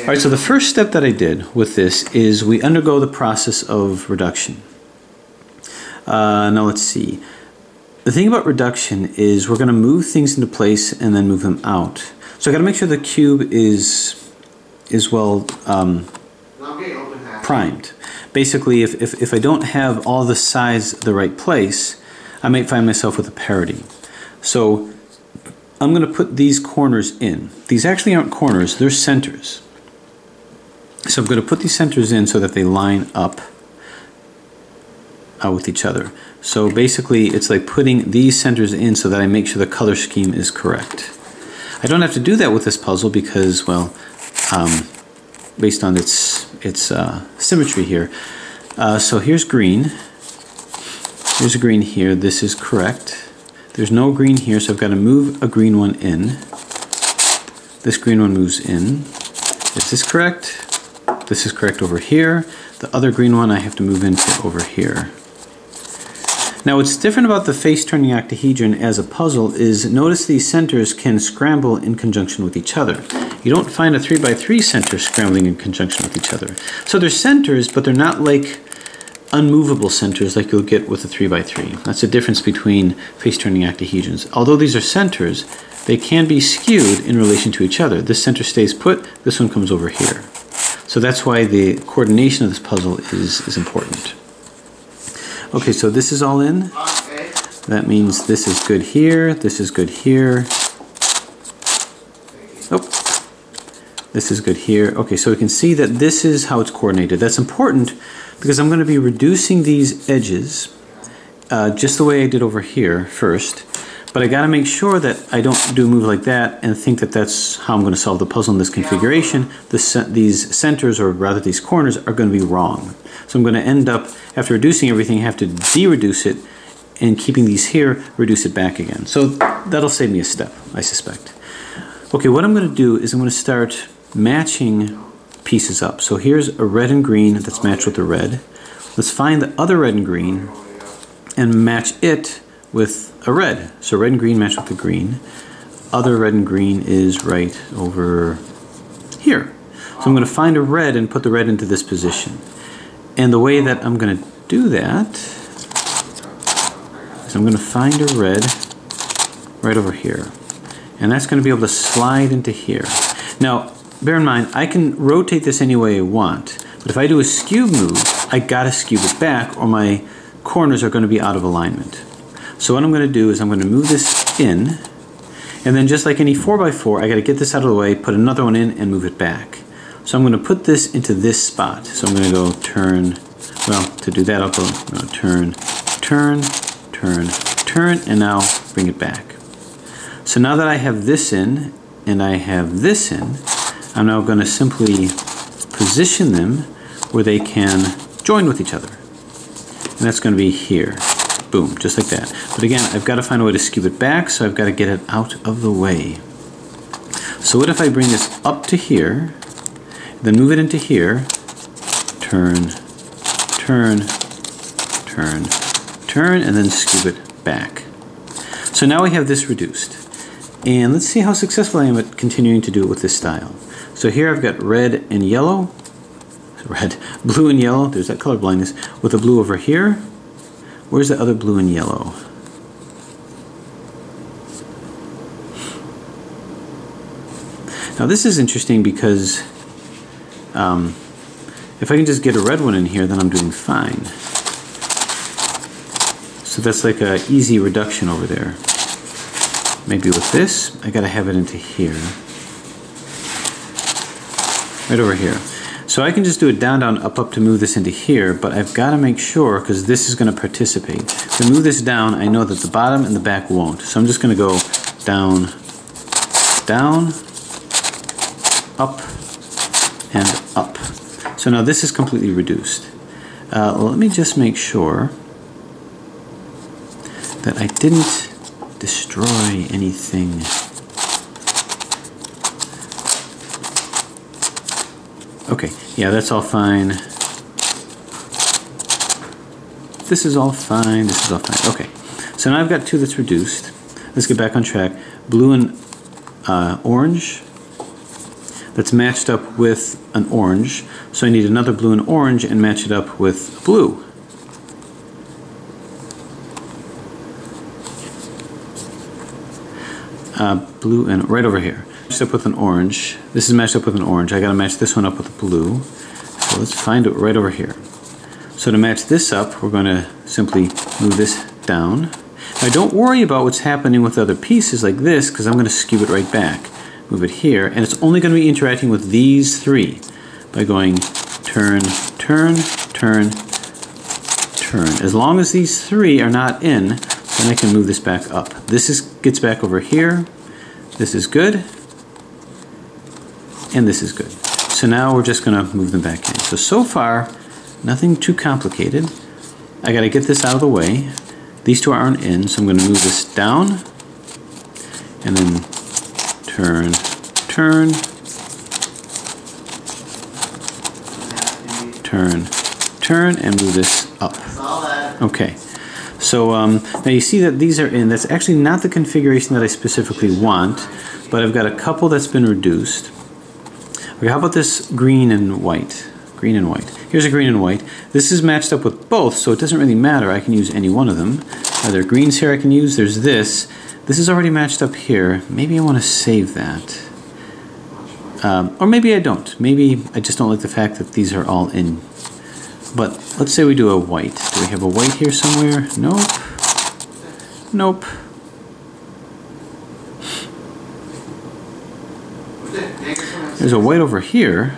right, so the first step that I did with this is we undergo the process of reduction. Now let's see. The thing about reduction is we're going to move things into place and then move them out. So I got to make sure the cube is well primed. Basically, if I don't have all the sides the right place, I might find myself with a parity. So I'm going to put these corners in. These actually aren't corners, they're centers. So I'm going to put these centers in so that they line up with each other. So basically it's like putting these centers in so that I make sure the color scheme is correct. I don't have to do that with this puzzle because, well, based on its symmetry here. So here's green. Here's a green here. This is correct. There's no green here, so I've got to move a green one in. This green one moves in. Is this correct? This is correct over here. The other green one I have to move into over here. Now what's different about the face-turning octahedron as a puzzle is notice these centers can scramble in conjunction with each other. You don't find a 3x3 center scrambling in conjunction with each other. So they're centers, but they're not like unmovable centers like you'll get with a 3x3. That's the difference between face-turning octahedrons. Although these are centers, they can be skewed in relation to each other. This center stays put, this one comes over here. So that's why the coordination of this puzzle is important. Okay, so this is all in. That means this is good here, this is good here. Oh, this is good here. Okay, so we can see that this is how it's coordinated. That's important because I'm going to be reducing these edges just the way I did over here first. But I got to make sure that I don't do a move like that and think that that's how I'm going to solve the puzzle in this configuration. These centers, or rather these corners, are going to be wrong. So I'm going to end up, after reducing everything, have to de-reduce it, and keeping these here, reduce it back again. So that'll save me a step, I suspect. Okay, what I'm going to do is I'm going to start matching pieces up. So here's a red and green that's matched with the red. Let's find the other red and green and match it with a red. So red and green match with the green. Other red and green is right over here. So I'm going to find a red and put the red into this position. And the way that I'm going to do that is I'm going to find a red right over here. And that's going to be able to slide into here. Now, bear in mind, I can rotate this any way I want. But if I do a skewb move, I got to skewb it back or my corners are going to be out of alignment. So what I'm going to do is I'm going to move this in. And then just like any 4x4, I got to get this out of the way, put another one in, and move it back. So I'm going to put this into this spot. So I'm going to go turn, well, to do that I'll go turn, turn, turn, turn, and now bring it back. So now that I have this in, and I have this in, I'm now going to simply position them where they can join with each other. And that's going to be here. Boom, just like that. But again, I've got to find a way to skewb it back, so I've got to get it out of the way. So what if I bring this up to here, then move it into here, turn, turn, turn, turn, and then skewb it back. So now we have this reduced. And let's see how successful I am at continuing to do it with this style. So here I've got red and yellow, blue and yellow, there's that color blindness, with the blue over here. Where's the other blue and yellow? Now this is interesting because if I can just get a red one in here, then I'm doing fine. So that's like an easy reduction over there. Maybe with this, I gotta have it into here. Right over here. So I can just do it down, down, up, up to move this into here, but I've got to make sure, because this is going to participate. If I move this down, I know that the bottom and the back won't. So I'm just going to go down, down, up, and up. So now this is completely reduced. Let me just make sure that I didn't destroy anything. Okay, yeah, that's all fine. This is all fine, this is all fine. Okay, so now I've got two that's reduced. Let's get back on track. Blue and orange. that's matched up with an orange. So I need another blue and orange and match it up with blue. Blue and right over here. Matched up with an orange. This is matched up with an orange. I gotta match this one up with a blue. So let's find it right over here. So to match this up, we're gonna simply move this down. Now don't worry about what's happening with other pieces like this, because I'm gonna skew it right back. Move it here, and it's only gonna be interacting with these three by going turn, turn, turn, turn. As long as these three are not in, then I can move this back up. This gets back over here. This is good. And this is good. So now we're just gonna move them back in. So far, nothing too complicated. I gotta get this out of the way. These two aren't in, so I'm gonna move this down. And then turn, turn, turn, turn, and move this up. Okay. So now you see that these are in. That's actually not the configuration that I specifically want, but I've got a couple that's been reduced. Okay, how about this green and white? Green and white. Here's a green and white. This is matched up with both, so it doesn't really matter. I can use any one of them. There are greens here I can use. There's this. This is already matched up here. Maybe I want to save that. Or maybe I don't. Maybe I just don't like the fact that these are all in. But let's say we do a white. Do we have a white here somewhere? Nope. Nope. There's a white over here.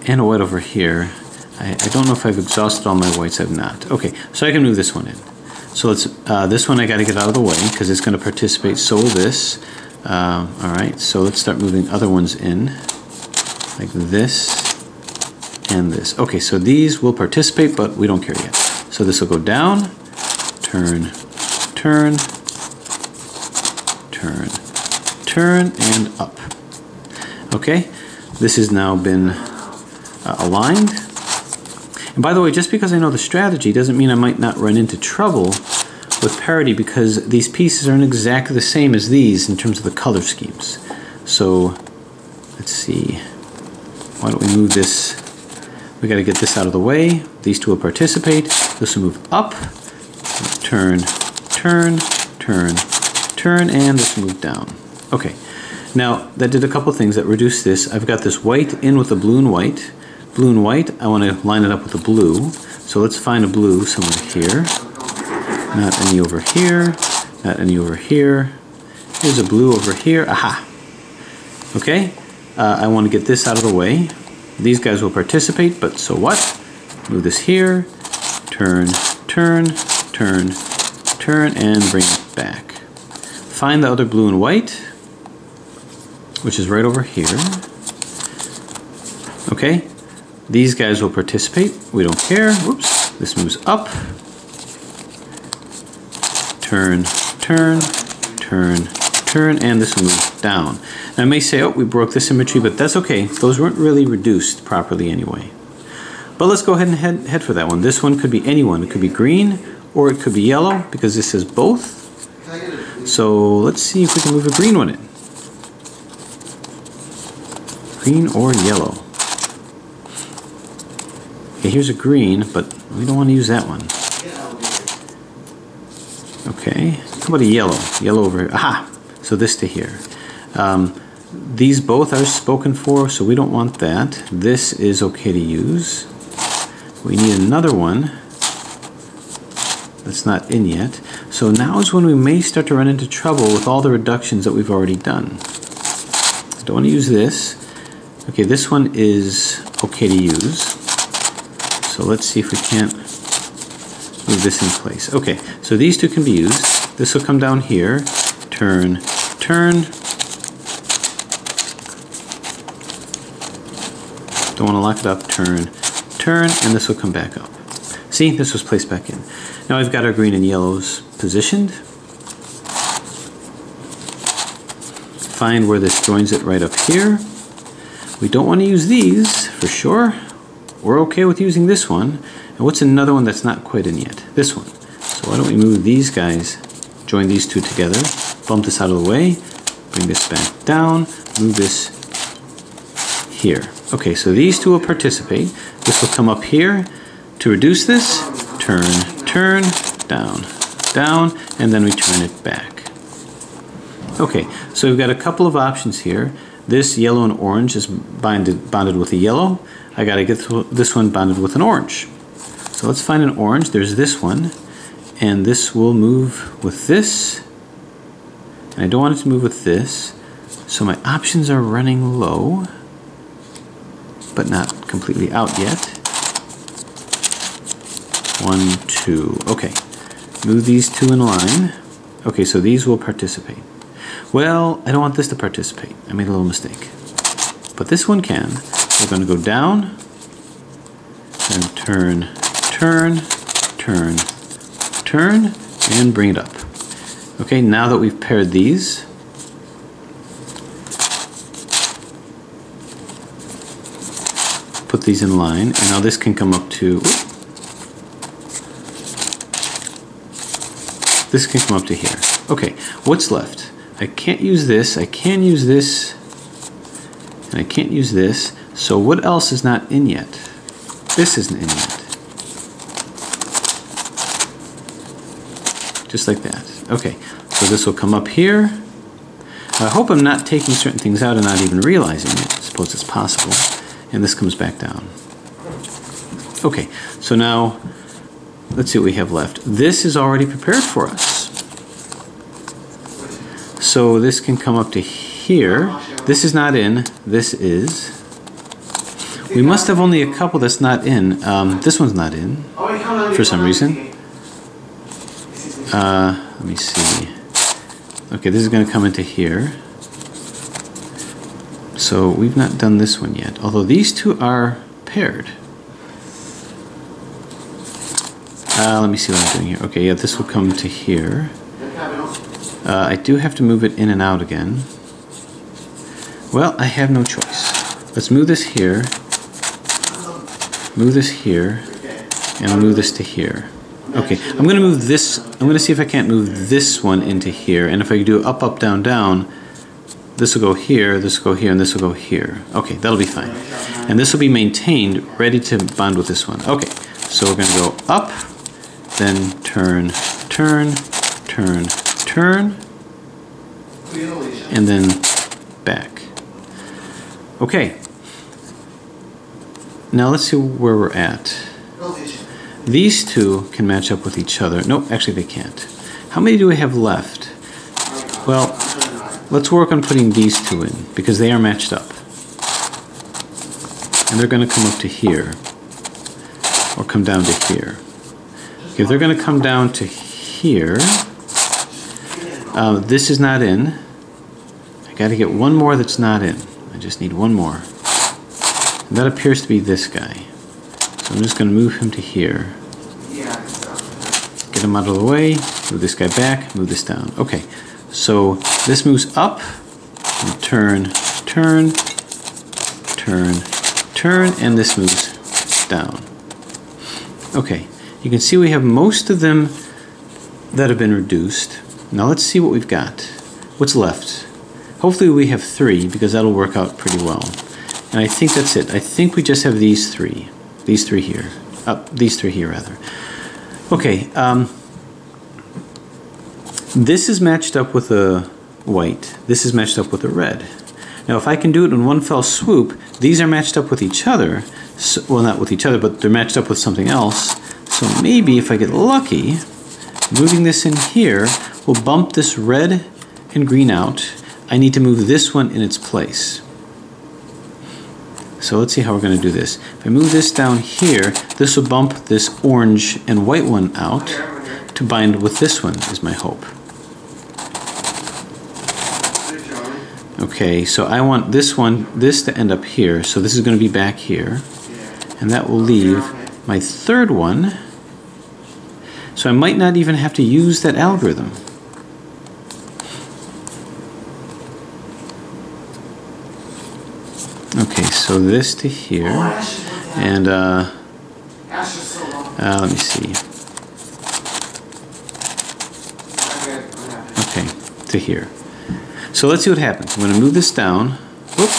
And a white over here. I don't know if I've exhausted all my whites. I've not. Okay, so I can move this one in. So let's, this one I got to get out of the way because it's going to participate, so will this. Alright, so let's start moving other ones in. Like this. And this. Okay, so these will participate, but we don't care yet. So this will go down, turn, turn, turn, turn, and up. Okay, this has now been aligned. And by the way, just because I know the strategy doesn't mean I might not run into trouble with parity, because these pieces aren't exactly the same as these in terms of the color schemes. So let's see. Why don't we move this? We got to get this out of the way. These two will participate. This will move up, turn, turn, turn, turn, and this will move down. Okay, now that did a couple things that reduced this. I've got this white in with the blue and white. Blue and white, I want to line it up with the blue. So let's find a blue somewhere here. Not any over here, not any over here. Here's a blue over here. Aha! Okay, I want to get this out of the way. These guys will participate, but so what? Move this here, turn, turn, turn, turn, and bring it back. Find the other blue and white, which is right over here. Okay, these guys will participate. We don't care. Whoops, this moves up. Turn, turn, turn, turn, and this will move down. Now I may say, oh, we broke this symmetry, but that's okay. Those weren't really reduced properly anyway. But let's go ahead and head for that one. This one could be any one. It could be green, or it could be yellow, because this is both. So let's see if we can move a green one in. Green or yellow. Okay, here's a green, but we don't want to use that one. Okay, how about a yellow? Yellow over here. Aha! So this to here. These both are spoken for, so we don't want that. This is okay to use. We need another one that's not in yet. So now is when we may start to run into trouble with all the reductions that we've already done. I don't want to use this. Okay, this one is okay to use. So let's see if we can't move this in place. Okay, so these two can be used. This will come down here. Turn, turn. Don't want to lock it up. Turn, turn, and this will come back up. See, this was placed back in. Now we've got our green and yellows positioned. Find where this joins it right up here. We don't want to use these for sure. We're okay with using this one. And what's another one that's not quite in yet? This one. So why don't we move these guys, join these two together, bump this out of the way, bring this back down, move this here. Okay, so these two will participate. This will come up here. To reduce this, turn, turn, down, down, and then we turn it back. Okay, so we've got a couple of options here. This yellow and orange is bonded with a yellow. I gotta get this one bonded with an orange. So let's find an orange. There's this one, and this will move with this. And I don't want it to move with this. So my options are running low, but not completely out yet. 1, 2. Okay, move these two in line. Okay, so these will participate. Well, I don't want this to participate. I made a little mistake. But this one can. We're going to go down and turn, turn, turn, turn, and bring it up. Okay, now that we've paired these, put these in line, and now this can come up to, this can come up to here. Okay, what's left? I can't use this, I can use this, and I can't use this. So what else is not in yet? This isn't in yet. Just like that. Okay, so this will come up here. I hope I'm not taking certain things out and not even realizing it. I suppose it's possible. And this comes back down. Okay, so now let's see what we have left. This is already prepared for us. So this can come up to here. This is not in. This is. We must have only a couple that's not in. This one's not in for some reason. Let me see. Okay, this is going to come into here. So we've not done this one yet. Although these two are paired. Let me see what I'm doing here. Okay, yeah, this will come to here. I do have to move it in and out again. Well, I have no choice. Let's move this here, and move this to here. Okay, I'm going to move this, I'm going to see if I can't move this one into here, and if I do up, up, down, down, this will go here, this will go here, and this will go here. Okay, that'll be fine. And this will be maintained, ready to bond with this one. Okay, so we're going to go up, then turn, turn, turn, turn, and then back. Okay. Now let's see where we're at. These two can match up with each other. Nope, actually they can't. How many do we have left? Well, let's work on putting these two in because they are matched up. And they're going to come up to here. Or come down to here. Okay, if they're going to come down to here, this is not in. I got to get one more that's not in. I just need one more. And that appears to be this guy. So I'm just going to move him to here. Get him out of the way, move this guy back, move this down. Okay, so this moves up, and turn, turn, turn, turn, and this moves down. Okay, you can see we have most of them that have been reduced. Now let's see what we've got. What's left? Hopefully we have 3 because that'll work out pretty well. And I think that's it. I think we just have these 3. These 3 here. These 3 here rather. Okay, this is matched up with a white. This is matched up with a red. Now if I can do it in one fell swoop, these are matched up with each other. So, well, not with each other, but they're matched up with something else. So maybe if I get lucky, moving this in here will bump this red and green out. I need to move this one in its place. So let's see how we're going to do this. If I move this down here, this will bump this orange and white one out to bind with this one, is my hope. Okay, so I want this to end up here, so this is going to be back here. And that will leave my third one. So I might not even have to use that algorithm. Okay, so this to here, and let me see. Okay, to here. So let's see what happens. I'm going to move this down. Whoop.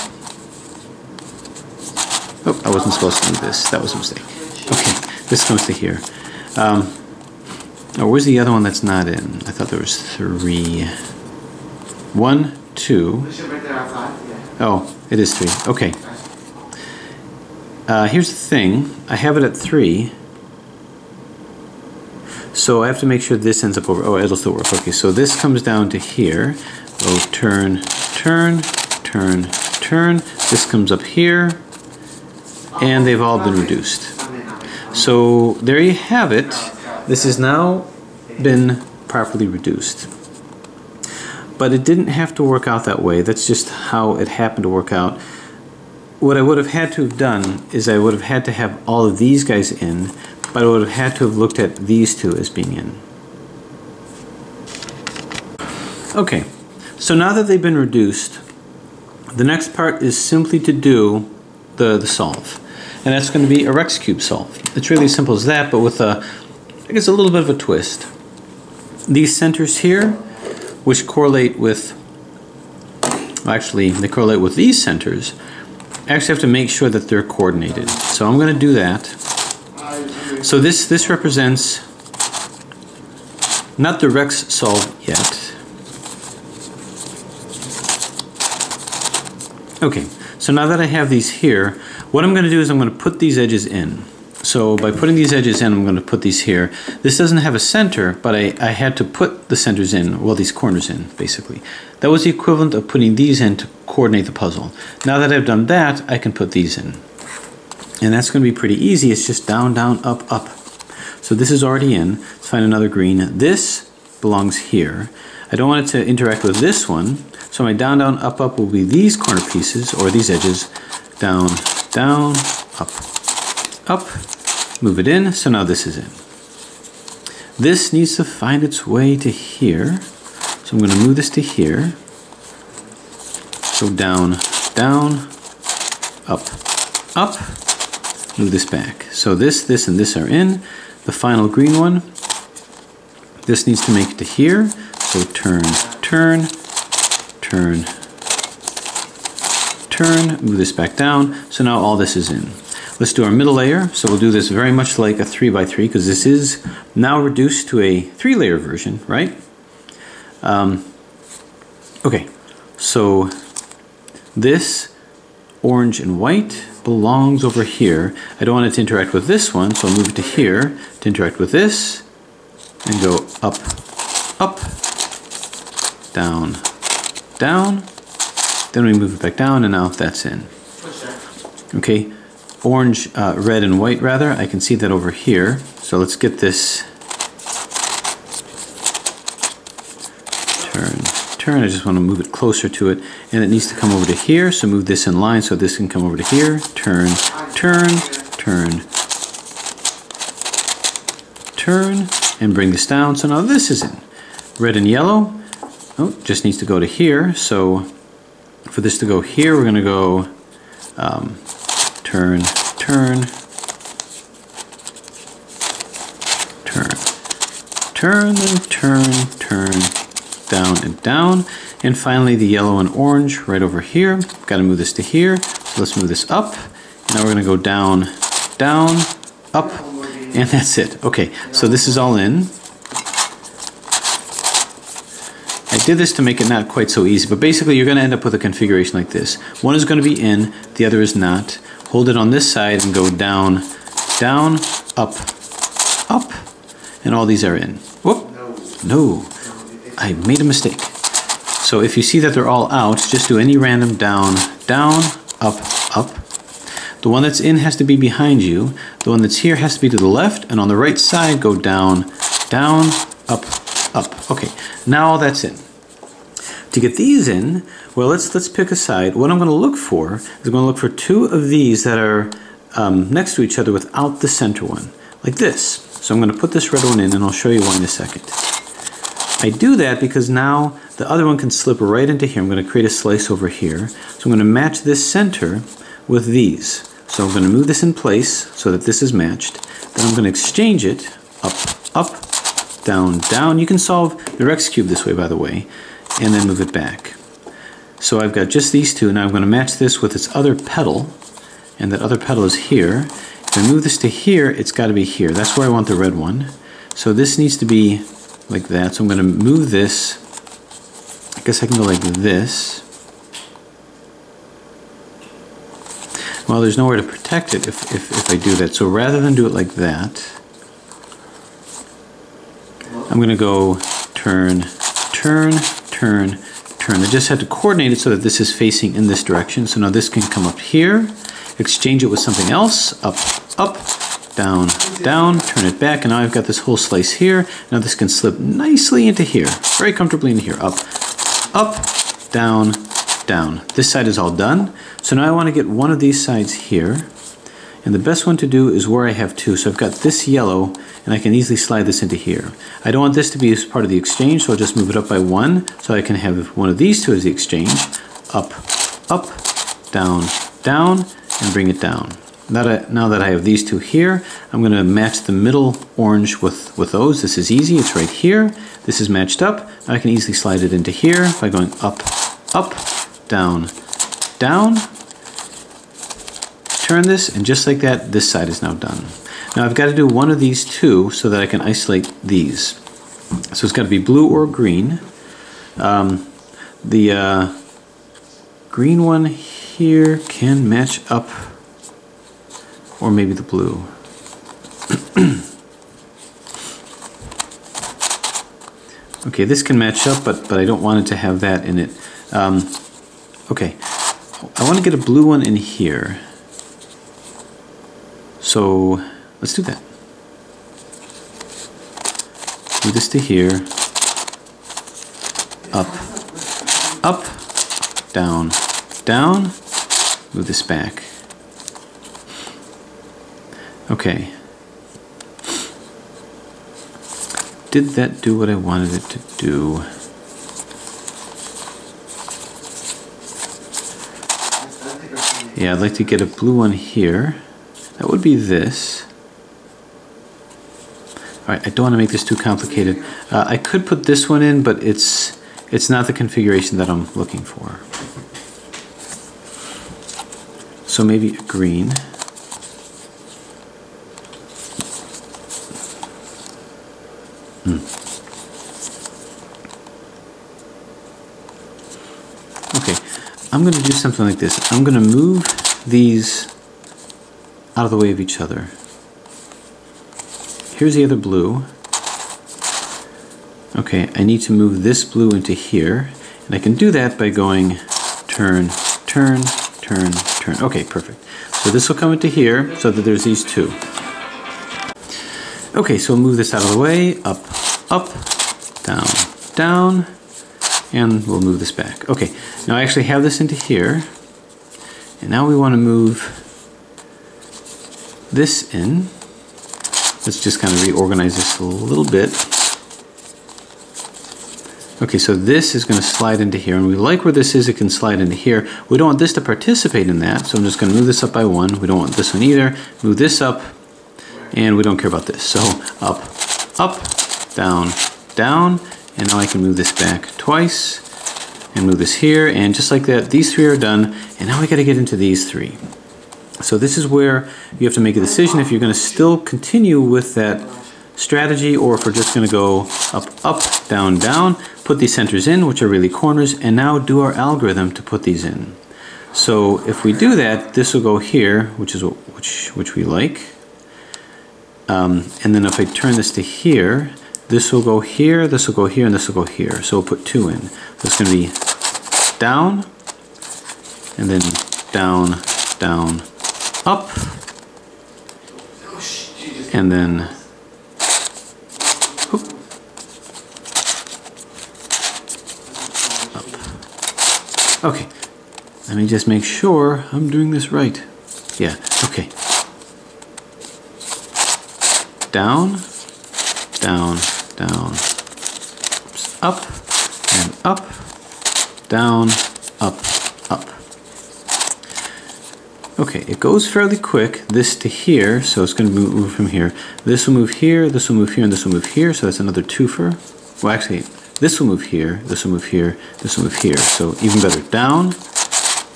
Oh, I wasn't supposed to do this. That was a mistake. Okay, this comes to here. Oh, where's the other one that's not in? I thought there was 3. 1, 2. Oh, it is 3. Okay. Here's the thing. I have it at 3. So I have to make sure this ends up over. Oh, it'll still work. Okay, so this comes down to here. Oh, turn, turn, turn, turn. This comes up here. And they've all been reduced. So there you have it. This has now been properly reduced. But it didn't have to work out that way. That's just how it happened to work out. What I would have had to have done is I would have had to have all of these guys in, but I would have had to have looked at these two as being in. Okay, so now that they've been reduced, the next part is simply to do the solve. And that's going to be a Skewb solve. It's really as simple as that, but with I guess a little bit of a twist. These centers here, which correlate with, well, actually they correlate with these centers, I actually have to make sure that they're coordinated. So I'm going to do that. So this represents not the Rex solve yet. Okay, so now that I have these here, what I'm going to do is I'm going to put these edges in. So by putting these edges in, I'm going to put these here. This doesn't have a center, but I had to put the centers in, well, these corners in, basically. That was the equivalent of putting these in to coordinate the puzzle. Now that I've done that, I can put these in. And that's going to be pretty easy. It's just down, down, up, up. So this is already in. Let's find another green. This belongs here. I don't want it to interact with this one. So my down, down, up, up will be these corner pieces, or these edges. Down, down, up, up. Move it in. So now this is in. This needs to find its way to here. So I'm going to move this to here. So down, down, up, up. Move this back. So this, and this are in. The final green one, this needs to make it to here. So turn, turn, turn, turn. Move this back down. So now all this is in. Let's do our middle layer. So we'll do this very much like a 3x3 because this is now reduced to a 3-layer version, right? Okay, so this orange and white belongs over here. I don't want it to interact with this one, so I'll move it to here to interact with this and go up, up, down, down. Then we move it back down and now that's in. Okay. Orange, red and white rather, I can see that over here. So let's get this, turn, I just want to move it closer to it, and it needs to come over to here, so move this in line so this can come over to here, turn, turn, turn, turn, and bring this down, so now this is in. Red and yellow, oh, just needs to go to here, so for this to go here, we're going to go turn, turn, turn, turn, then turn, turn, down and down. And finally the yellow and orange right over here. Got to move this to here. So let's move this up. Now we're going to go down, down, up, and that's it. Okay, so this is all in. I did this to make it not quite so easy, but basically you're going to end up with a configuration like this. One is going to be in, the other is not. Hold it on this side and go down, down, up, up, and all these are in. Whoop, no, I made a mistake. So if you see that they're all out, just do any random down, down, up, up. The one that's in has to be behind you. The one that's here has to be to the left, and on the right side, go down, down, up, up. Okay, now all that's in. To get these in, well, let's pick a side. What I'm going to look for is I'm going to look for two of these that are next to each other without the center one, like this. So I'm going to put this red one in, and I'll show you why in a second. I do that because now the other one can slip right into here. I'm going to create a slice over here. So I'm going to match this center with these. So I'm going to move this in place so that this is matched. Then I'm going to exchange it up, up, down, down. You can solve the Skewb this way, by the way, and then move it back. So I've got just these two. Now I'm going to match this with its other petal, and that other petal is here. If I move this to here, it's got to be here. That's where I want the red one. So this needs to be like that. So I'm going to move this. I guess I can go like this. Well, there's nowhere to protect it if I do that. So rather than do it like that, I'm going to go turn, turn, turn, turn. I just have to coordinate it so that this is facing in this direction. So now this can come up here, exchange it with something else, up, up, down, down, turn it back, and now I've got this whole slice here. Now this can slip nicely into here, very comfortably into here, up, up, down, down. This side is all done. So now I want to get one of these sides here, and the best one to do is where I have two. So I've got this yellow, and I can easily slide this into here. I don't want this to be as part of the exchange, so I'll just move it up by one, so I can have one of these two as the exchange. Up, up, down, down, and bring it down. Now that I have these two here, I'm going to match the middle orange with those. This is easy, it's right here. This is matched up. Now I can easily slide it into here by going up, up, down, down. Turn this, and just like that, this side is now done. Now I've got to do one of these two so that I can isolate these. So it's got to be blue or green. The green one here can match up, or maybe the blue. Okay, this can match up, but I don't want it to have that in it. Okay, I want to get a blue one in here. So let's do that. Move this to here. Up, up, down, down. Move this back. Okay. Did that do what I wanted it to do? Yeah, I'd like to get a blue one here. That would be this. Alright, I don't want to make this too complicated. I could put this one in, but it's not the configuration that I'm looking for. So maybe a green. Okay, I'm going to do something like this. I'm going to move these out of the way of each other. Here's the other blue. Okay, I need to move this blue into here, and I can do that by going turn, turn, turn, turn. Okay, perfect. So this will come into here so that there's these two. Okay, so we'll move this out of the way, up, up, down, down, and we'll move this back. Okay, now I actually have this into here, and now we want to move this in. Let's just kind of reorganize this a little bit. Okay, so this is going to slide into here, and we like where this is, it can slide into here. We don't want this to participate in that, so I'm just going to move this up by one. We don't want this one either. Move this up, and we don't care about this. So up, up, down, down, and now I can move this back twice, and move this here, and just like that, these three are done, and now we got to get into these three. So this is where you have to make a decision if you're going to still continue with that strategy, or if we're just going to go up, up, down, down, put these centers in, which are really corners, and now do our algorithm to put these in. So if we do that, this will go here, which is which we like. And then if I turn this to here, this will go here, this will go here, and this will go here. So we'll put two in. So it's going to be down, and then down, down, up, and then whoop, up. Okay, let me just make sure I'm doing this right. Yeah, okay. Down, down, down, oops, up, and up, down, up, up. Okay, it goes fairly quick, this to here, so it's going to move from here. This will move here, this will move here, and this will move here, so that's another twofer. Well, actually, this will move here, this will move here, this will move here, so even better. Down,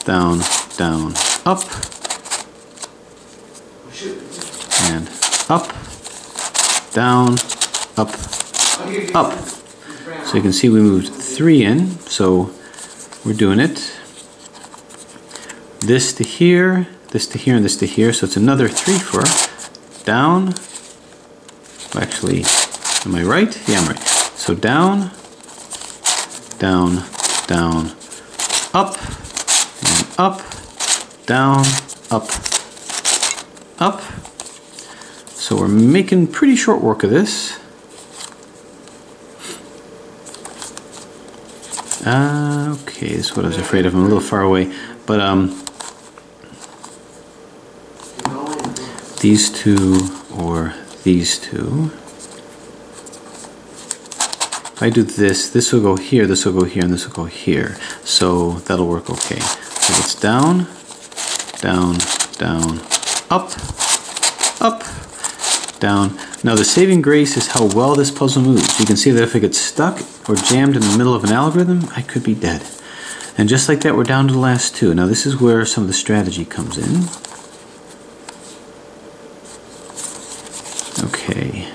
down, down, up, and up, down, up, up. So you can see we moved 3 in, so we're doing it. This to here, this to here, and this to here, so it's another 3 for down. Actually, am I right? Yeah, I'm right. So down, down, down, up, and up, down, up, up. So we're making pretty short work of this. Okay, this is what I was afraid of. I'm a little far away, but these two or these two. If I do this, this will go here, this will go here, and this will go here. So that'll work okay. So it's down, down, down, up, up, down. Now the saving grace is how well this puzzle moves. You can see that if I get stuck or jammed in the middle of an algorithm, I could be dead. And just like that, we're down to the last 2. Now this is where some of the strategy comes in. Okay.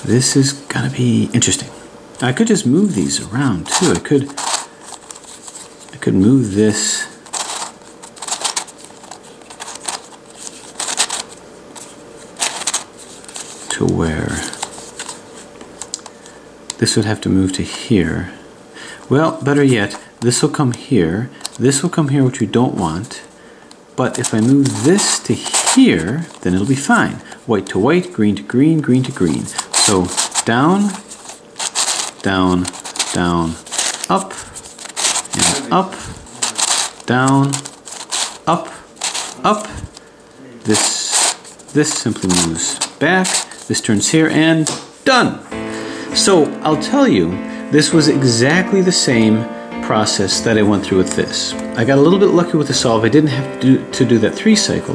This is gonna be interesting. I could just move these around too. I could move this to where this would have to move to here. Well, better yet, this will come here, this will come here, which we don't want. But if I move this to here, then it'll be fine. White to white, green to green, green to green. So down, down, down, up, and up, down, up, up. This simply moves back. This turns here, and done. So I'll tell you, this was exactly the same process that I went through with this. I got a little bit lucky with the solve. I didn't have to do that 3 cycle.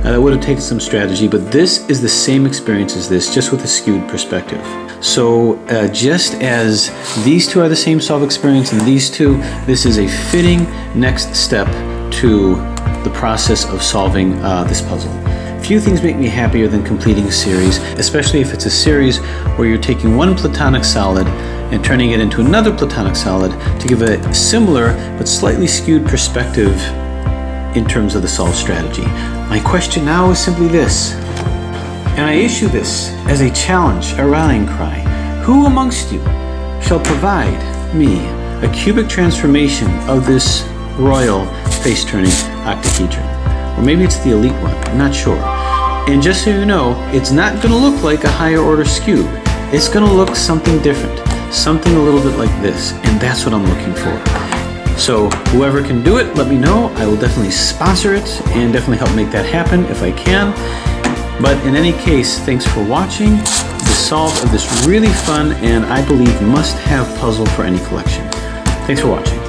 That would have taken some strategy, but this is the same experience as this, just with a skewed perspective. So just as these two are the same solve experience and these two, this is a fitting next step to the process of solving this puzzle. Few things make me happier than completing a series, especially if it's a series where you're taking one platonic solid and turning it into another platonic solid to give a similar but slightly skewed perspective in terms of the solve strategy. My question now is simply this, and I issue this as a challenge, a rallying cry. Who amongst you shall provide me a cubic transformation of this royal face-turning octahedron? Or maybe it's the elite one, I'm not sure. And just so you know, it's not going to look like a higher order Skewb. It's going to look something different, something a little bit like this, and that's what I'm looking for. So whoever can do it, let me know. I will definitely sponsor it and definitely help make that happen if I can. But in any case, thanks for watching the solve of this really fun and I believe must-have puzzle for any collection. Thanks for watching.